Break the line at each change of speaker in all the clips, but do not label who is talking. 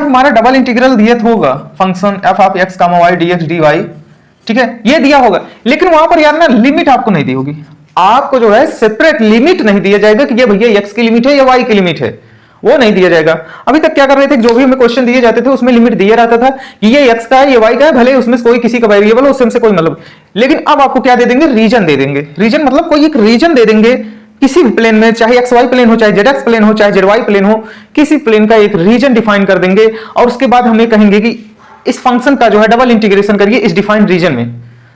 जब हमारा double integral दिया होगा function f of x comma y d x d y, ठीक है, ये दिया होगा, लेकिन वहां पर यार ना लिमिट आपको नहीं दी होगी, आपको जो है सेपरेट लिमिट नहीं दिया जाएगा कि ये भैया एक्स की लिमिट है या वाई की लिमिट है, वो नहीं दिया जाएगा। अभी तक क्या कर रहे थे, जो भी हमें क्वेश्चन दिए जाते थे उसमें लिमिट दिया रहता था कि ये एक्स का है ये वाई का है, भले उसमें कोई किसी का वेरिएबल हो, उससे हमसे कोई मतलब, लेकिन अब आपको क्या दे देंगे, रीजन दे देंगे। रीजन मतलब कोई एक रीजन दे देंगे किसी भी प्लेन में, चाहे एक्स वाई प्लेन हो, चाहे जेड एक्स प्लेन हो, चाहे जेड वाई प्लेन हो, किसी प्लेन का एक रीजन डिफाइन कर देंगे और उसके बाद हमें कहेंगे कि इस फंक्शन का जो है डबल इंटीग्रेशन करिए इस डिफाइंड रीजन में।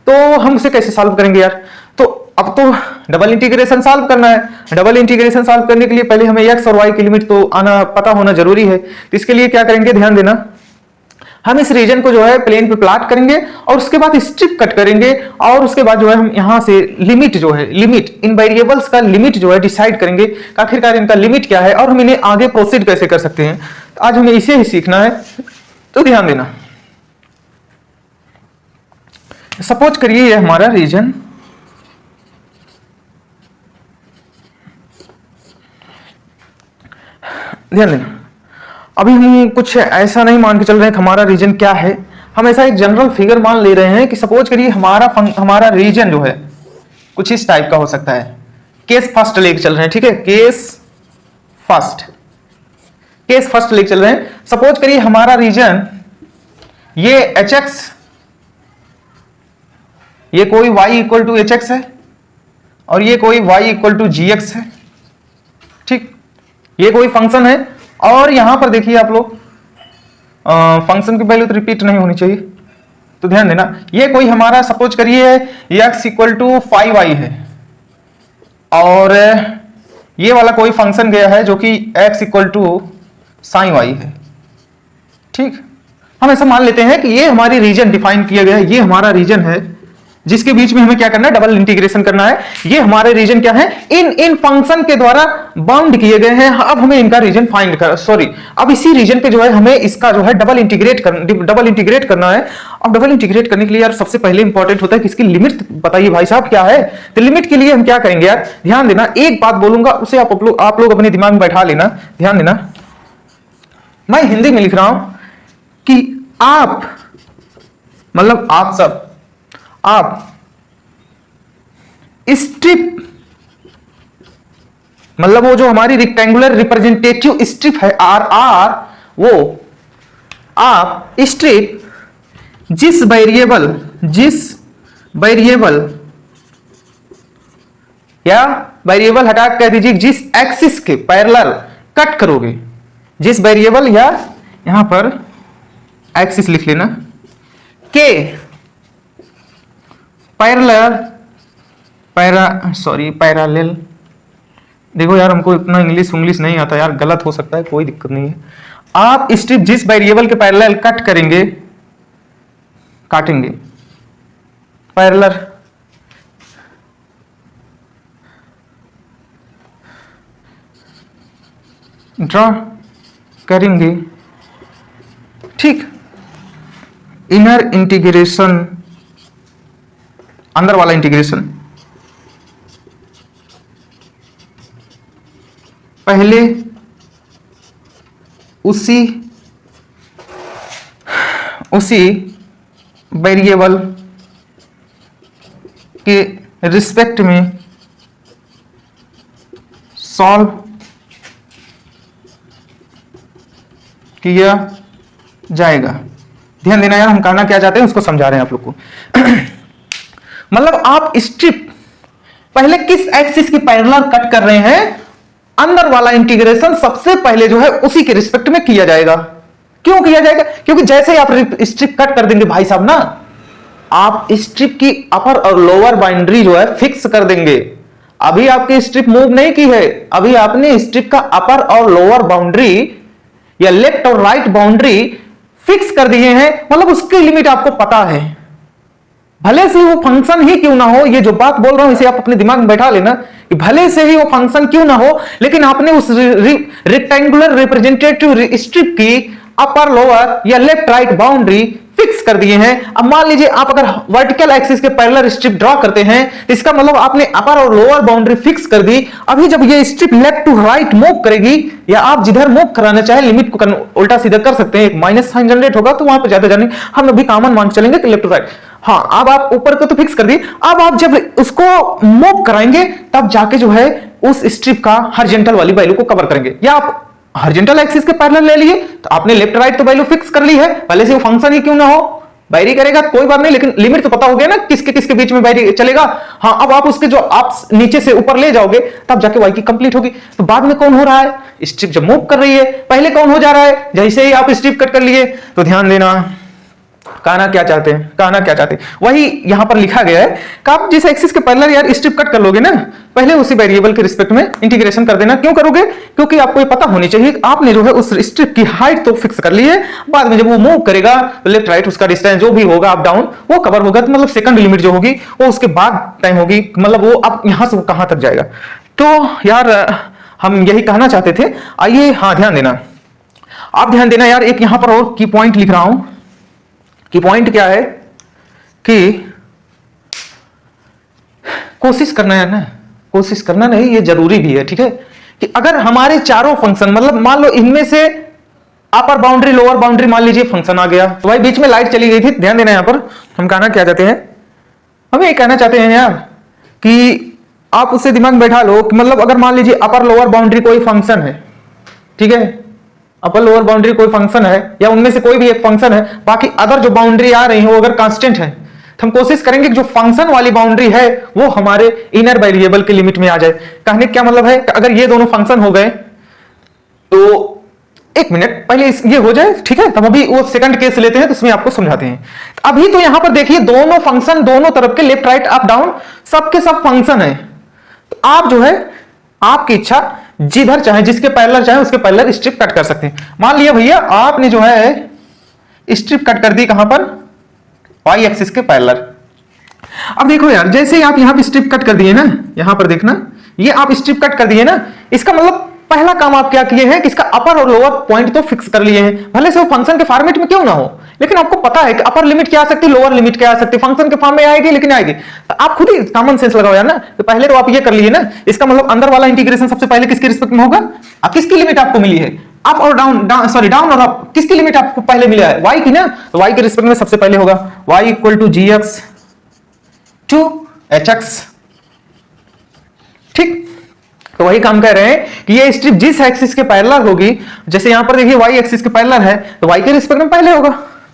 तो हम उसे कैसे सॉल्व करेंगे यार, तो अब तो डबल इंटीग्रेशन सॉल्व करना है। डबल इंटीग्रेशन सॉल्व करने के लिए पहले हमें एक्स और वाई की लिमिट तो आना पता होना जरूरी है। तो इसके लिए क्या करेंगे, ध्यान देना, हम इस रीजन को जो है प्लेन पे प्लॉट करेंगे और उसके बाद स्ट्रिप कट करेंगे और उसके बाद जो है हम यहां से लिमिट जो है, लिमिट इन वेरिएबल्स का लिमिट जो है डिसाइड करेंगे, आखिरकार इनका लिमिट क्या है और हम इन्हें आगे प्रोसीड कैसे कर सकते हैं। तो आज हमें इसे ही सीखना है, तो ध्यान देना। सपोज करिए ये हमारा रीजन ध्यान देना, अभी हम कुछ ऐसा नहीं मान के चल रहे हैं कि हमारा रीजन क्या है, हम ऐसा एक जनरल फिगर मान ले रहे हैं कि सपोज करिए हमारा रीजन जो है कुछ इस टाइप का हो सकता है। केस फर्स्ट लेके चल रहे हैं, ठीक है, केस फर्स्ट लेके चल रहे हैं। सपोज करिए हमारा रीजन ये एच एक्स, ये कोई y equal to h x है और ये कोई y equal to g x है, ठीक, ये कोई फंक्शन है और यहां पर देखिए आप लोग फंक्शन की वैल्यू तो रिपीट नहीं होनी चाहिए, तो ध्यान देना, ये कोई हमारा सपोज करिए x इक्वल टू 5y है और ये वाला कोई फंक्शन गया है जो कि x equal to sin y है, ठीक। हम ऐसा मान लेते हैं कि ये हमारी रीजन डिफाइन किया गया है, ये हमारा रीजन है जिसके बीच में हमें क्या करना है, डबल इंटीग्रेशन करना है। ये हमारे रीजन क्या है, इन फंक्शन के द्वारा बाउंड किए गए हैं। अब हमें इनका रीजन फाइंड कर, सॉरी, अब इसी रीजन पे जो है हमें इसका जो है डबल इंटीग्रेट करना है। अब डबल इंटीग्रेट करने के लिए यार सबसे पहले इंपॉर्टेंट होता है कि इसकी लिमिट बताइए भाई साहब क्या है। तो लिमिट के लिए हम क्या करेंगे यार, ध्यान देना, एक बात बोलूंगा उसे आप लोग अपने दिमाग में बैठा लेना। ध्यान देना, मैं हिंदी में लिख रहा हूं कि आप मतलब आप सब, आप स्ट्रिप मतलब वो जो हमारी रेक्टेंगुलर रिप्रेजेंटेटिव स्ट्रिप है आर, वो आप स्ट्रिप जिस वेरिएबल या वेरिएबल हटा कह दीजिए जिस एक्सिस के पैरेलल कट करोगे, जिस वेरिएबल या यहां पर एक्सिस लिख लेना के पैरेलल, देखो यार हमको इतना इंग्लिश नहीं आता यार, गलत हो सकता है, कोई दिक्कत नहीं है। आप स्ट्रिप जिस वेरिएबल के पैरेलल काटेंगे पैरेलल, ड्रॉ करेंगे, ठीक, इनर इंटीग्रेशन, अंदर वाला इंटीग्रेशन पहले उसी वेरिएबल के रिस्पेक्ट में सॉल्व किया जाएगा। ध्यान देना यार, हम कहना क्या चाहते हैं उसको समझा रहे हैं आप लोग को। मतलब आप स्ट्रिप पहले किस एक्सिस की पैरेलल कट कर रहे हैं, अंदर वाला इंटीग्रेशन सबसे पहले जो है उसी के रिस्पेक्ट में किया जाएगा। क्यों किया जाएगा, क्योंकि जैसे ही आप स्ट्रिप कट कर देंगे भाई साहब ना, आप स्ट्रिप की अपर और लोअर बाउंड्री जो है फिक्स कर देंगे। अभी आपकी स्ट्रिप मूव नहीं की है, अभी आपने स्ट्रिप का अपर और लोअर बाउंड्री या लेफ्ट और राइट बाउंड्री फिक्स कर दिए हैं, मतलब उसकी लिमिट आपको पता है। भले से वो फंक्शन ही क्यों ना हो, ये जो बात बोल रहा हूं इसे आप अपने दिमाग में बैठा लेना कि भले से ही वो फंक्शन क्यों ना हो, लेकिन आपने उस रेक्टेंगुलर रिप्रेजेंटेटिव स्ट्रिप की अपर लोअर या लेफ्ट राइट बाउंड्री फिक्स कर दिए हैं। अब मान लीजिए आप अगर वर्टिकल एक्सिस के पैरेलल स्ट्रिप ड्रॉ करते हैं तो इसका मतलब आपने अपर और लोअर बाउंड्री फिक्स कर दी। अभी जब ये strip left to right move करेगी, या आप जिधर मूव कराना चाहे लिमिट को उल्टा सीधा कर सकते हैं, एक माइनस साइन जनरेट होगा तो वहां पर ज्यादा जाने, हम अभी कॉमन मान चलेंगे कि लेफ्ट टू राइट। हाँ, अब आप ऊपर को तो फिक्स कर दी, अब आप जब उसको मूव कराएंगे तब जाके जो है उस स्ट्रिप का हॉरिजॉन्टल वाली वैल्यू को कवर करेंगे। या आप हॉरिजॉन्टल एक्सिस के पैरेलल ले लिए तो आपने लेफ्ट राइट तो वैल्यू फिक्स कर ली है, भले से वो फंक्शन ही क्यों ना हो, वेरी करेगा कोई बात नहीं, लेकिन लिमिट तो पता हो गया ना किसके किसके बीच में वेरी चलेगा। हाँ, अब आप उसके जो आप नीचे से ऊपर ले जाओगे तब जाके वाई की कंप्लीट होगी। तो बाद में कौन हो रहा है, स्ट्रिप जब मूव कर रही है, पहले कौन हो जा रहा है, जैसे ही आप स्ट्रिप कट कर लिए। तो ध्यान देना, कहना क्या चाहते हैं, कहना क्या चाहते हैं वही यहां पर लिखा गया है कि आप जिस एक्सिस के पैरेलल यार स्ट्रिप कट कर लोगे ना, पहले उसी वेरिएबल के रिस्पेक्ट में इंटीग्रेशन कर देना। क्यों करोगे, क्योंकि आपको ये पता होनी चाहिए आपने जो है उस स्ट्रिप की हाइट तो फिक्स कर ली है, बाद में जब वो मूव करेगा तो लेफ्ट राइट उसका डिस्टेंस जो भी होगा अप डाउन वो कवर होगा। तो मतलब सेकंड लिमिट जो होगी वो उसके बाद टाइम होगी, मतलब वो अब यहां से वो कहां तक जाएगा। तो यार हम यही कहना चाहते थे। आइए, हाँ ध्यान देना, आप ध्यान देना यार, एक यहां पर और की पॉइंट लिख रहा हूं। की पॉइंट क्या है कि कोशिश करना है ना, कोशिश करना नहीं, ये जरूरी भी है, ठीक है, कि अगर हमारे चारों फंक्शन, मतलब मान लो इनमें से अपर बाउंड्री लोअर बाउंड्री मान लीजिए फंक्शन आ गया, तो भाई बीच में लाइट चली गई थी, ध्यान देना। यहां पर हम कहना क्या चाहते हैं, हम ये कहना चाहते हैं यार कि आप उससे दिमाग में बैठा लो कि मतलब अगर मान लीजिए अपर लोअर बाउंड्री कोई फंक्शन है, ठीक है, अपर लोअर बाउंड्री कोई फंक्शन है या उनमें से कोई भी एक फंक्शन है, बाकी अदर जो बाउंड्री आ रही है वो अगर कांस्टेंट है, तो हम कोशिश करेंगे कि जो फंक्शन वाली बाउंड्री है वो हमारे इनर वेरिएबल के लिमिट में आ जाए। कहने क्या मतलब है कि अगर ये दोनों फंक्शन हो गए तो एक मिनट पहले ये हो जाए, ठीक है, तब अभी वो सेकंड केस लेते हैं तो इसमें आपको समझाते हैं। अभी तो यहां पर देखिए दोनों फंक्शन दोनों तरफ के लेफ्ट राइट अप डाउन सबके सब फंक्शन है, तो आप जो है आपकी इच्छा जिधर चाहे जिसके पैरेलल चाहे उसके पैरेलल स्ट्रिप कट कर सकते हैं। मान लिया भैया आपने जो है स्ट्रिप कट कर दी कहां पर, वाई एक्सिस के पैरेलल। अब देखो यार, जैसे ही आप यहां पे स्ट्रिप कट कर दिए ना, यहां पर देखना, ये आप स्ट्रिप कट कर दिए ना, इसका मतलब पहला काम आप क्या किए हैं कि इसका अपर और लोअर पॉइंट तो फिक्स कर लिए हैं, भले से वो फंक्शन के फॉर्मेट में क्यों ना हो, लेकिन आपको पता है कि अपर लिमिट क्या आ सकती है, लोअर लिमिट क्या आ सकती है, फंक्शन के फॉर्म में आएगी लेकिन आएगी। तो आप खुद ही कॉमन सेंस लगाओ यार ना, तो पहले तो आप ये कर लिए ना, इसका मतलब अंदर वाला इंटीग्रेशन सबसे पहले किसके रिस्पेक्ट में होगा, आप किसकी लिमिट आपको मिली है, अप और डाउन, सॉरी डाउन और अप, किसकी लिमिट आपको पहले मिला है, वाई की ना, तो वाई के रिस्पेक्ट में सबसे पहले होगा y equal to g x to h x, ठीक। तो वही काम कर रहे हैं कि ये स्ट्रिप जिस एक्सिस के पैरेलल होगी, जैसे यहां पर देखिए वाई एक्सिस के पैरेलल है तो वाई के रिस्पेक्ट में पहले होगा,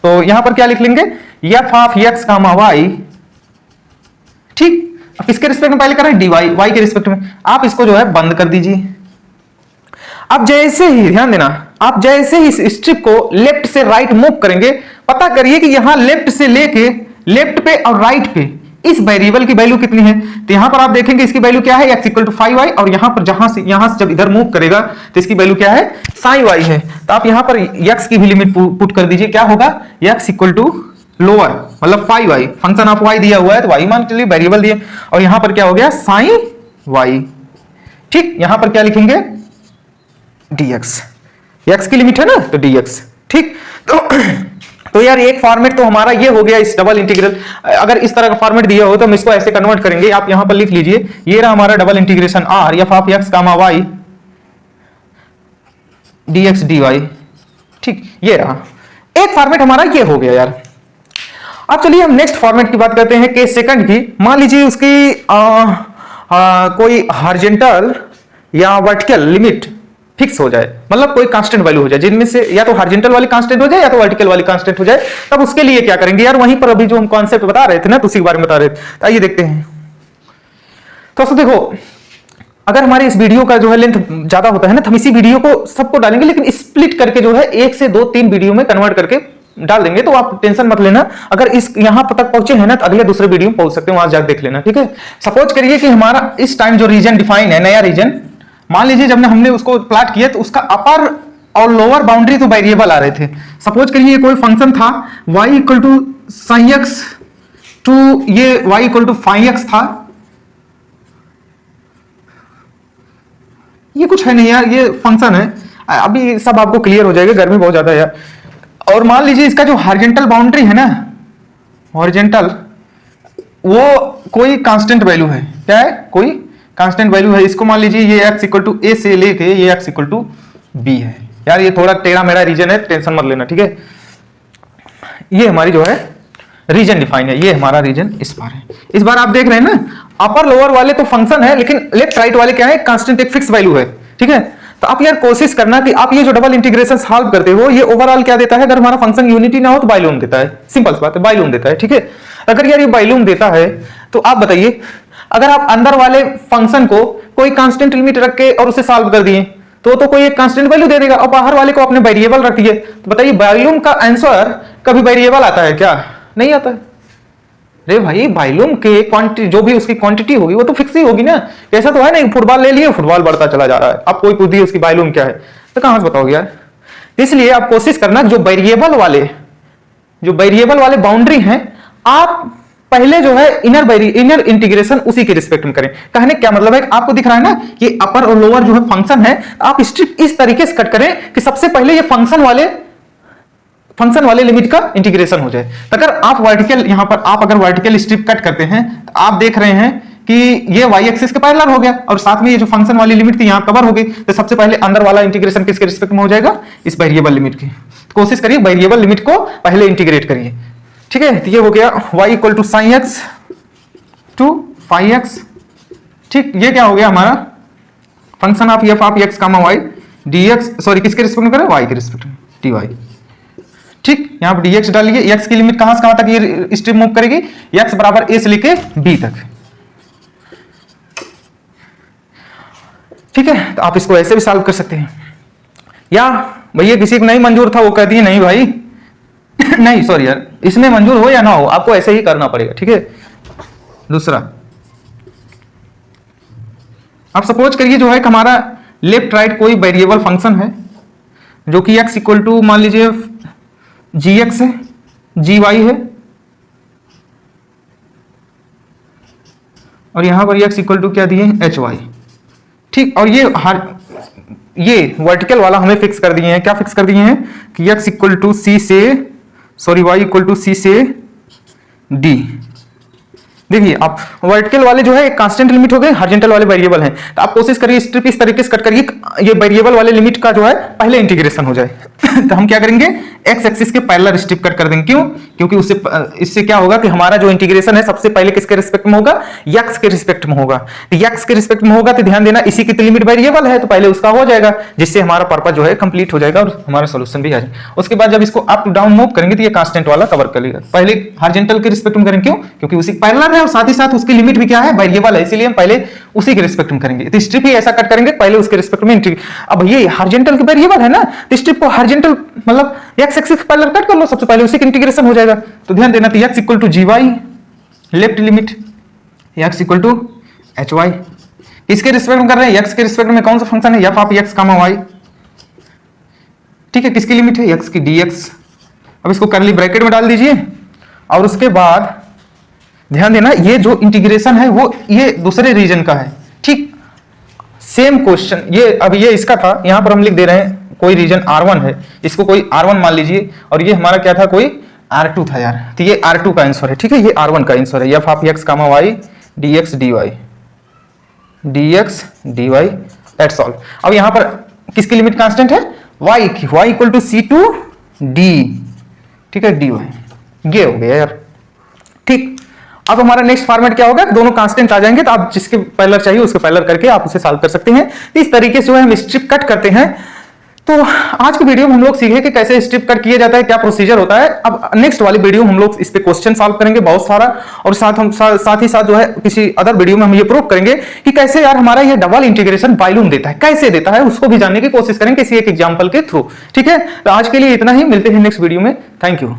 तो यहां पर क्या लिख लेंगे, f of x comma y, ठीक। अब किसके रिस्पेक्ट में पहले कर रहे हैं, डी वाई, वाई के रिस्पेक्ट में। आप इसको जो है बंद कर दीजिए। अब जैसे ही ध्यान देना, आप जैसे ही इस स्ट्रिप को लेफ्ट से राइट मूव करेंगे, पता करिए कि यहां लेफ्ट से लेके लेफ्ट पे और राइट पे इस वेरिएबल की वैल्यू कितनी है। तो यहां पर आप देखेंगे इसकी वैल्यू क्या है, x इक्वल टू 5y, और यहां पर यहां से जब इधर मूव करेगा तो इसकी वैल्यू क्या है, साइन y है। तो आप यहां पर x की भी लिमिट पुट कर दीजिए, क्या होगा, x इक्वल टू लोअर मतलब 5y, फंक्शन ऑफ y दिया हुआ है तो y मान के लिए वेरिएबल दिए, और यहां पर क्या हो गया, साइन y, ठीक। यहां पर क्या लिखेंगे, dx, x की लिमिट है ना तो dx, ठीक। तो यार एक फॉर्मेट तो हमारा ये हो गया इस डबल इंटीग्रल। अगर इस तरह का फॉर्मेट दिया हो तो हम इसको ऐसे कन्वर्ट करेंगे, आप यहां पर लिख लीजिए, ये रहा हमारा double integration r f of x comma y dx dy, ठीक। ये रहा एक फॉर्मेट हमारा ये हो गया यार। अब चलिए हम नेक्स्ट फॉर्मेट की बात करते हैं, केस सेकंड की। मान लीजिए उसकी कोई हॉरिजॉन्टल या वर्टिकल लिमिट फिक्स हो जाए, मतलब कोई कांस्टेंट वैल्यू हो जाए, जिनमें से या तो हॉरिजॉन्टल वाली कांस्टेंट हो जाए या तो वर्टिकल वाली कांस्टेंट हो जाए। तब उसके लिए क्या करेंगे यार, वहीं पर अभी जो हम कॉन्सेप्ट बता रहे थे ना, तो उसी के बारे में बता रहे थे। तो आइए देखते हैं। तो देखो, अगर हमारे इस वीडियो का जो है लेंथ ज्यादा होता है ना, तो हम इसी वीडियो को सबको डालेंगे, लेकिन स्प्लिट करके जो है 1 से 2 3 वीडियो में कन्वर्ट करके डाल देंगे। तो आप टेंशन मत लेना, अगर इस यहां तक पहुंचे हैं ना तो अगले दूसरे वीडियो में पहुंच सकते हैं, वहां जाकर देख लेना, ठीक है। सपोज करिए कि हमारा इस टाइम जो रीजन डिफाइन है, नया रीजन, मान लीजिए जब हमने उसको प्लॉट किया तो उसका अपर और लोअर बाउंड्री तो वेरिएबल आ रहे थे। सपोज करिए कोई फंक्शन था y equal to sine x to ये y equal to phi x था, ये कुछ है नहीं यार, ये फंक्शन है। अभी सब आपको क्लियर हो जाएगा, गर्मी बहुत ज्यादा है यार। और मान लीजिए इसका जो हॉरिजॉन्टल बाउंड्री है ना, हॉरिजॉन्टल, वो कोई कांस्टेंट वैल्यू है। क्या है? कोई कांस्टेंट वैल्यू है। इसको मान लीजिए ये x इक्वल टू ए से लेके ये x इक्वल टू बी है। यार ये थोड़ा टेढ़ा मेरा रीजन है, टेंशन मत लेना, ठीक है। ये हमारी जो है रीजन डिफाइन है, ये हमारा रीजन इस बार है। इस बार आप देख रहे हैं ना, अपर लोअर वाले तो फंक्शन है, लेकिन लेफ्ट राइट वाले क्या है? कांस्टेंट, एक फिक्स वैल्यू है, ठीक है। तो आप यार कोशिश करना कि आप ये जो डबल इंटीग्रेशन सॉल्व करते हो, ये ओवरऑल क्या देता है? अगर हमारा फंक्शन यूनिटी ना हो तो बाइलूम देता है, सिंपल सी बात है, बाइलूम देता है, ठीक है। अगर यार ये बाइलूम देता है तो आप बताइए, अगर आप अंदर वाले फंक्शन को कोई कांस्टेंट लिमिट रख के और उसे सॉल्व कर दिए तो कोई एक कांस्टेंट वैल्यू दे देगा, और बाहर वाले को आपने वेरिएबल रख दिए, तो बताइए बाइलूम का आंसर कभी वेरिएबल आता है क्या? नहीं आता है। अरे भाई बाइलूम के क्वांटिटी, जो भी उसकी क्वांटिटी होगी वो तो फिक्स ही होगी ना। ऐसा तो है नहीं फुटबॉल ले लिए, फुटबॉल बढ़ता चला जा रहा है, अब कोई पूछ दिए उसकी बाइलूम क्या है, तो कहां से बताओगे यार। इसलिए आप कोशिश करना जो वेरिएबल वाले बाउंड्री हैं, आप पहले जो है इनर इंटीग्रेशन उसी के रिस्पेक्ट में करें। कहने क्या मतलब है? आपको दिख रहा है ना कि अपर और लोअर जो है फंक्शन है, आप स्ट्रिप इस तरीके से कट करें कि सबसे पहले ये फंक्शन वाले लिमिट का इंटीग्रेशन हो जाए। तो अगर आप वर्टिकल, यहां पर आप अगर वर्टिकल स्ट्रिप कट करते हैं तो आप देख रहे हैं कि ये y एक्सिस के पैरेलल हो गया, और साथ में ये जो फंक्शन वाली लिमिट थी यहां कवर हो गई। तो सबसे पहले अंदर वाला इंटीग्रेशन किसके रिस्पेक्ट में हो जाएगा? इस वेरिएबल लिमिट की। तो कोशिश करिए वेरिएबल लिमिट को पहले इंटीग्रेट करिए, ठीक है। तो ये हो गया y equal to sine x to phi x, ठीक। ये क्या हो गया हमारा? Function of f of x comma y d x, sorry किसके रिस्पेक्ट में करें? y के रिस्पेक्ट में, डी वाई, ठीक। यहां पर dx डालिए, x की लिमिट कहां से कहां तक ये स्ट्रिप मूव करेगी? x बराबर a से लेके b तक, ठीक है। तो आप इसको ऐसे भी सॉल्व कर सकते हैं, या भैया किसी को नहीं मंजूर था वो कह दिए नहीं भाई नहीं सॉरी यार, इसमें मंजूर हो या ना हो आपको ऐसे ही करना पड़ेगा, ठीक है। दूसरा, आप सपोज करिए जो है हमारा लेफ्ट राइट कोई वेरिएबल फंक्शन है जो कि x इक्वल टू मान लीजिए gx है, gy है, और यहां पर x इक्वल टू क्या दिए? hy, ठीक। और ये वर्टिकल वाला हमें फिक्स कर दिए हैं, क्या फिक्स कर दिए हैं? कि x इक्वल टू c से, sorry y equal to c से d। देखिए आप वर्टिकल वाले जो है एक कांस्टेंट लिमिट हो गए, हॉरिजॉन्टल वाले वेरिएबल हैं। तो आप कोशिश करिए स्ट्रिप इस तरीके से कट करिए ये वेरिएबल वाले लिमिट का जो है पहले इंटीग्रेशन हो जाए तो हम क्या करेंगे? एक्स एक्सिस के पैरेलल स्ट्रिप कट कर देंगे। क्यों? क्योंकि इससे क्या होगा कि हमारा जो इंटीग्रेशन है सबसे पहले किसके रिस्पेक्ट में होगा? एक्स के रिस्पेक्ट में होगा। तो एक्स के रिस्पेक्ट में होगा तो ध्यान देना इसी की लिमिट वेरिएबल है, तो पहले उसका हो जाएगा, जिससे हमारा पर्पस जो है कंप्लीट हो जाएगा और हमारा सोल्यूशन भी आ जाएगा। उसके बाद जब इसको अप टू डाउन मूव करेंगे तो ये कांस्टेंट वाला कवर कर लेगा। पहले हॉरिजॉन्टल के रिस्पेक्ट में करेंगे, क्यों? क्योंकि उसी पैरेलल है और साथ ही साथ उसकी लिमिट भी क्या है? वेरिएबल है, इसीलिए हम पहले उसी के रिस्पेक्ट में करेंगे। तो स्ट्रिप ही ऐसा कट करेंगे पहले उसके रिस्पेक्ट में अब ये हॉरिजॉन्टल के वेरिएबल है ना, तो स्ट्रिप को हॉरिजॉन्टल मतलब एक्स एक्सिस के पैरेलल कट कर लो, सबसे पहले उसी का इंटीग्रेशन हो जाएगा। तो ध्यान देना, तो x equal to g y left limit, x equal to h y, इसके रिस्पेक्ट में कर रहे हैं। x के रिस्पेक्ट में कौन सा फंक्शन है? f of x comma y, ठीक है। किसकी लिमिट है? x की dx। अब इसको करली ब्रैकेट में डाल दीजिए, और उसके बाद ध्यान देना ये जो इंटीग्रेशन है वो ये दूसरे रीजन का है, ठीक। सेम क्वेश्चन ये, अब ये इसका था, यहां पर हम लिख दे रहे हैं कोई रीजन R1 है, इसको कोई R1 मान लीजिए, और ये हमारा क्या था? कोई R2 था यार, तो ये R2 का आंसर है, ठीक है। ये R1 का आंसर है, f of x comma y dx dy that's all. अब यहां पर किसकी लिमिट कांस्टेंट है? y की, y equal to c to d, ठीक है, dy। ये हो गया यार, ठीक। अब हमारा नेक्स्ट फॉर्मेट क्या होगा? दोनों कांस्टेंट आ जाएंगे, तो आप जिसके पैरेलल चाहिए उसके पैरेलल करके आप उसे सॉल्व कर सकते हैं। इस तरीके से जो है हम स्ट्रिप कट करते हैं। तो आज की वीडियो में हम लोग सीखे कि कैसे स्ट्रिप कट किया जाता है, क्या प्रोसीजर होता है। अब नेक्स्ट वाली वीडियो में हम लोग इस पे क्वेश्चन सॉल्व करेंगे बहुत सारा, और साथ ही साथ जो है किसी अदर वीडियो में हम ये प्रूव करेंगे कि कैसे यार हमारा ये डबल इंटीग्रेशन बाइलूम देता है, कैसे देता है, उसको भी जानने की कोशिश करेंगे किसी एक एग्जाम्पल के थ्रू, ठीक है। तो आज के लिए इतना ही, मिलते हैं नेक्स्ट वीडियो में। Thank you.